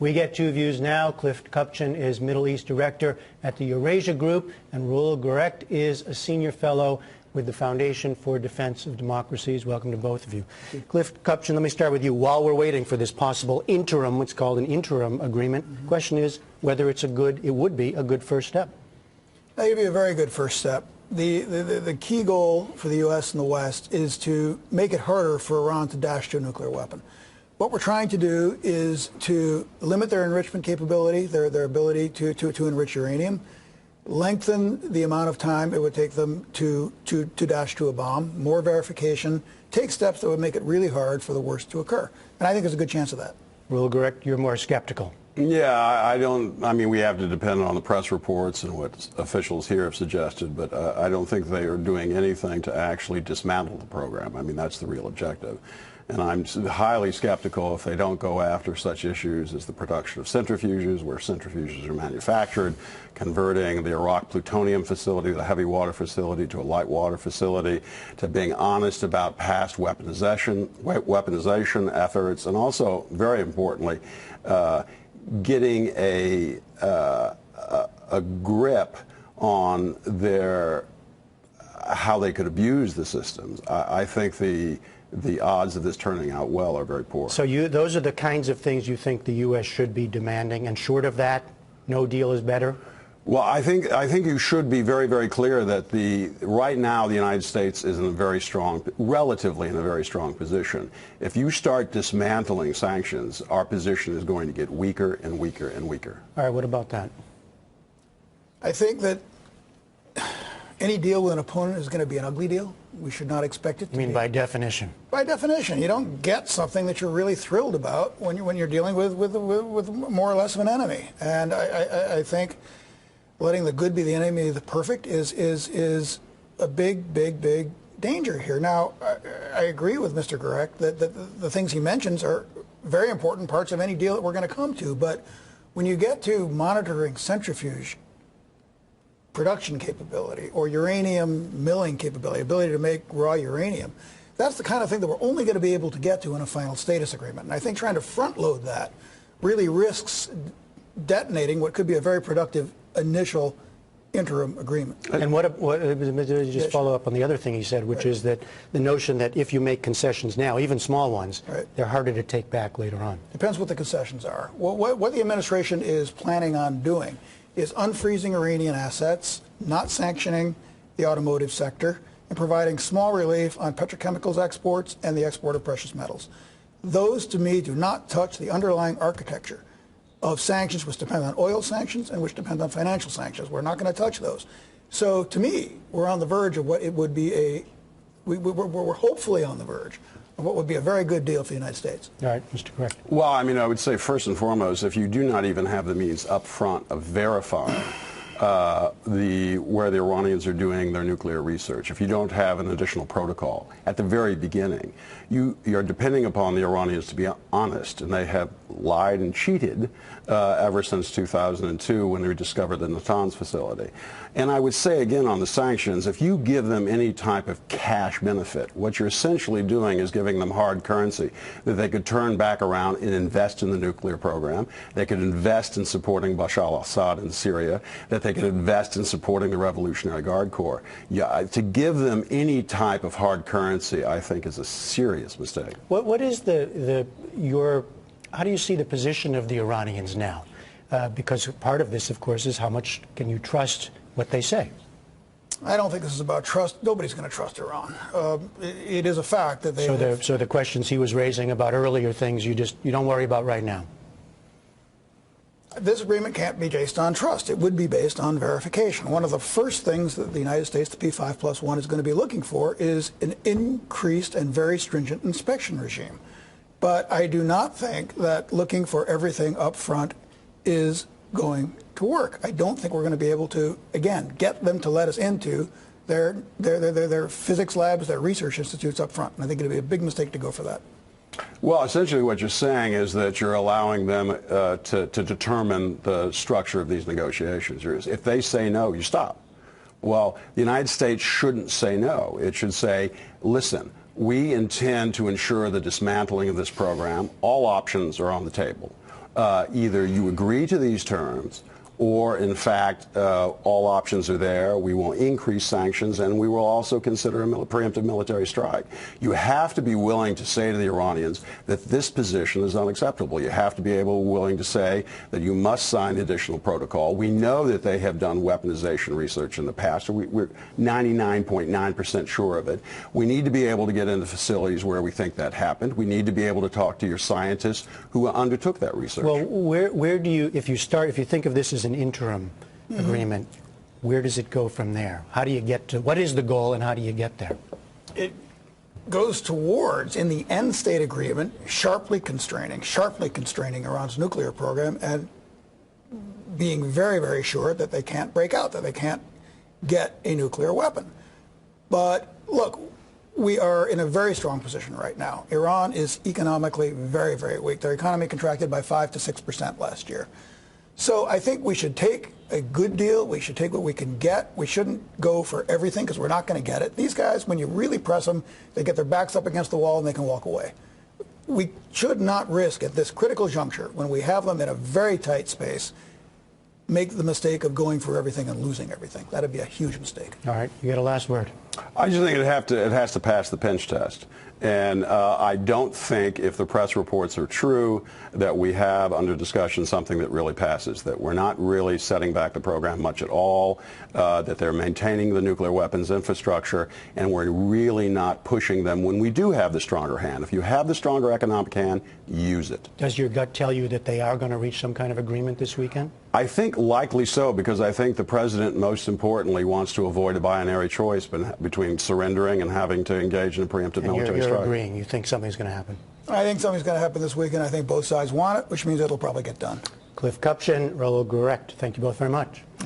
We get two views now. Cliff Kupchan is Middle East Director at the Eurasia Group, and Reuel Gerecht is a Senior Fellow with the Foundation for Defense of Democracies. Welcome to both of you. Cliff Kupchan, let me start with you. While we're waiting for this possible interim, what's called an interim agreement, the question is whether it would be a good first step. That would be a very good first step. The key goal for the U.S. and the West is to make it harder for Iran to dash to a nuclear weapon. What we're trying to do is to limit their enrichment capability, their ability to enrich uranium, lengthen the amount of time it would take them to dash to a bomb, more verification, take steps that would make it really hard for the worst to occur. And I think there's a good chance of that. Reuel Gerecht, you're more skeptical. Yeah, I mean, we have to depend on the press reports and what officials here have suggested, but I don't think they are doing anything to actually dismantle the program. I mean, that's the real objective. And I'm highly skeptical if they don't go after such issues as the production of centrifuges, where centrifuges are manufactured, converting the Iraq plutonium facility, the heavy water facility, to a light water facility, to being honest about past weaponization efforts, and also, very importantly, getting a grip on how they could abuse the systems. I think the odds of this turning out well are very poor. So those are the kinds of things you think the U.S. should be demanding, and short of that, no deal is better? Well, I think you should be very, very clear that right now the United States is relatively in a very strong position. If you start dismantling sanctions, our position is going to get weaker and weaker and weaker. All right, what about that? I think that any deal with an opponent is going to be an ugly deal. We should not expect it to be. You mean by definition? By definition. You don't get something that you're really thrilled about when you're dealing with more or less of an enemy. And I think letting the good be the enemy of the perfect is a big, big, big danger here. Now, I agree with Mr. Gerecht that the things he mentions are very important parts of any deal that we're going to come to. But when you get to monitoring centrifuge production capability or uranium milling capability, ability to make raw uranium, that's the kind of thing that we're only going to be able to get to in a final status agreement. And I think trying to front load that really risks detonating what could be a very productive initial interim agreement. And just follow up on the other thing he said, which is that the notion that if you make concessions now, even small ones, they're harder to take back later on. Depends what the concessions are. What the administration is planning on doing is unfreezing Iranian assets, not sanctioning the automotive sector, and providing small relief on petrochemicals exports and the export of precious metals. Those, to me, do not touch the underlying architecture of sanctions, which depend on oil sanctions and which depend on financial sanctions. We're not going to touch those. So, to me, we're on the verge of what it would be we're hopefully on the verge of what would be a very good deal for the United States. All right, Mr. Gerecht. Well, I mean, I would say first and foremost, if you do not even have the means up front of verifying where the Iranians are doing their nuclear research, if you don't have an additional protocol at the very beginning, you're depending upon the Iranians to be honest, and they have lied and cheated ever since 2002 when they discovered the Natanz facility. And I would say again on the sanctions, if you give them any type of cash benefit, what you're essentially doing is giving them hard currency that they could turn back around and invest in the nuclear program. They could invest in supporting Bashar al-Assad in Syria, that they could invest in supporting the Revolutionary Guard Corps. Yeah, to give them any type of hard currency, I think, is a serious mistake. What is how do you see the position of the Iranians now? Because part of this, of course, is how much can you trust what they say? I don't think this is about trust. Nobody's going to trust Iran. It is a fact that they. So the questions he was raising about earlier things, you don't worry about right now. This agreement can't be based on trust. It would be based on verification. One of the first things that the United States, the P5+1, is going to be looking for is an increased and very stringent inspection regime. But I do not think that looking for everything up front is going to work. I don't think we're going to be able to, again, get them to let us into their physics labs, their research institutes up front. And I think it would be a big mistake to go for that. Well, essentially what you're saying is that you're allowing them to determine the structure of these negotiations. If they say no, you stop. Well, the United States shouldn't say no. It should say, listen, we intend to ensure the dismantling of this program. All options are on the table. either you agree to these terms, or in fact, all options are there. We will increase sanctions, and we will also consider a preemptive military strike. You have to be willing to say to the Iranians that this position is unacceptable. You have to be willing to say that you must sign the additional protocol. We know that they have done weaponization research in the past. We're 99.9% sure of it. We need to be able to get into facilities where we think that happened. We need to be able to talk to your scientists who undertook that research. Well, where do you, if you think of this as an interim agreement, where does it go from there? How do you get to, what is the goal and how do you get there? It goes towards, in the end state agreement, sharply constraining Iran's nuclear program and being very, very sure that they can't break out, that they can't get a nuclear weapon. But look, we are in a very strong position right now. Iran is economically very, very weak. Their economy contracted by 5 to 6% last year. So I think we should take a good deal. We should take what we can get. We shouldn't go for everything because we're not going to get it. These guys, when you really press them, they get their backs up against the wall and they can walk away. We should not risk at this critical juncture, when we have them in a very tight space, make the mistake of going for everything and losing everything. That would be a huge mistake. All right, you get a last word. I just think it has to pass the pinch test. And I don't think, if the press reports are true, that we have under discussion something that really passes, that we're not really setting back the program much at all, that they're maintaining the nuclear weapons infrastructure, and we're really not pushing them when we do have the stronger hand. If you have the stronger economic hand, use it. Does your gut tell you that they are going to reach some kind of agreement this weekend? I think likely so, because I think the president, most importantly, wants to avoid a binary choice between surrendering and having to engage in a preemptive military strike. You're agreeing. You think something's going to happen? I think something's going to happen this weekend. I think both sides want it, which means it'll probably get done. Cliff Kupchan, Reuel Marc Gerecht, thank you both very much.